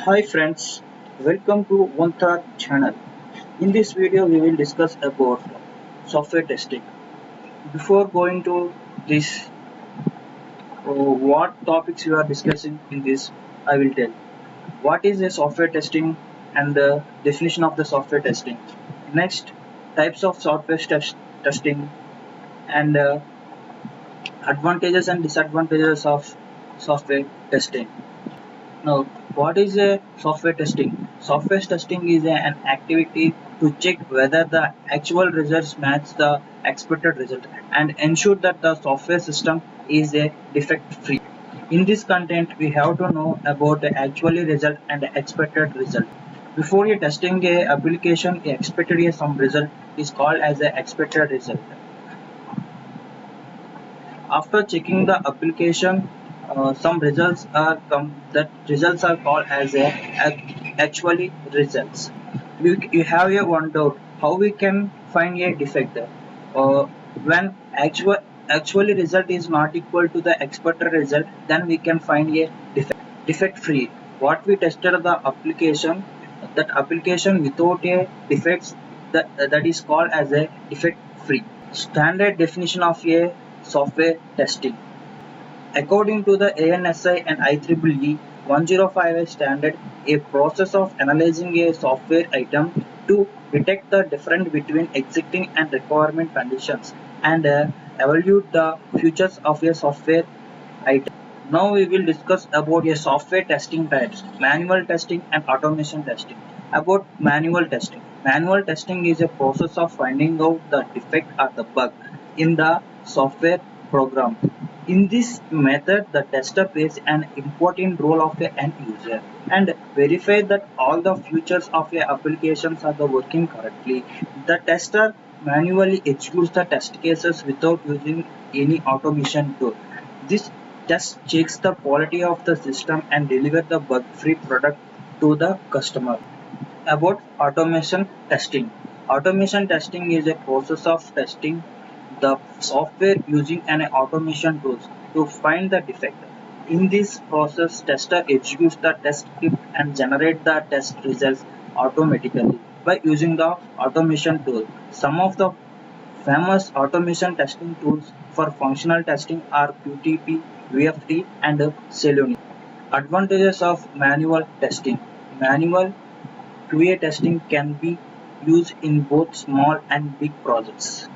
Hi friends, welcome to one third channel. In this video we will discuss about software testing. Before going to this, what topics we are discussing in this, I will tell. What is a software testing and the definition of the software testing. Next, types of testing and advantages and disadvantages of software testing. Now, what is a software testing? Software testing is an activity to check whether the actual results match the expected result and ensure that the software system is a defect free. In this content, we have to know about the actual result and the expected result. Before you testing a application, you expected some result is called as a expected result. After checking the application, some results are that results are called as actually results. You have a one doubt how we can find a defect when actually result is not equal to the expected result, then we can find a defect free. What we tested the application, that application without a defects, that is called as a defect free. Standard definition of a software testing. According to the ANSI and IEEE 105 standard, a process of analyzing a software item to detect the difference between existing and requirement conditions and evaluate the features of a software item. Now we will discuss about a software testing types, manual testing and automation testing. About manual testing. Manual testing is a process of finding out the defect or the bug in the software program. In this method, the tester plays an important role of an end user and verify that all the features of your applications are working correctly. The tester manually executes the test cases without using any automation tool. This test checks the quality of the system and delivers the bug-free product to the customer. About automation testing. Automation testing is a process of testing the software using an automation tools to find the defect. In this process, tester executes the test script and generate the test results automatically by using the automation tool. Some of the famous automation testing tools for functional testing are Qtp, VF3 and Selenium. Advantages of manual testing. Manual QA testing can be used in both small and big projects.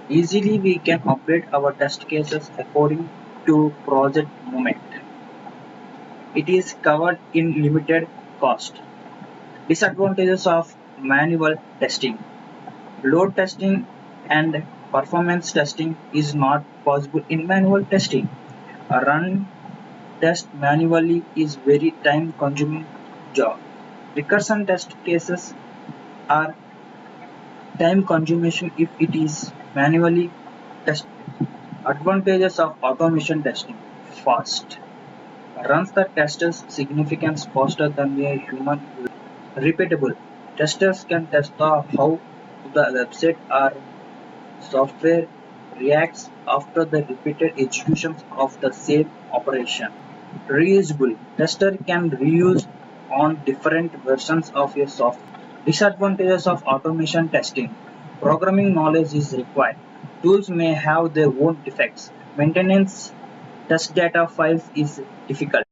Easily we can update our test cases according to project moment. It is covered in limited cost. Disadvantages of manual testing. Load testing and performance testing is not possible in manual testing. A run test manually is very time consuming job. Recursion test cases are time consuming if it is manually tested. Advantages of automation testing. Fast. Runs the testers significantly faster than a human. Repeatable. Testers can test how the website or software reacts after the repeated executions of the same operation. Reusable. Tester can reuse on different versions of a software. Disadvantages of automation testing. Programming knowledge is required. Tools may have their own defects. Maintenance test data files is difficult.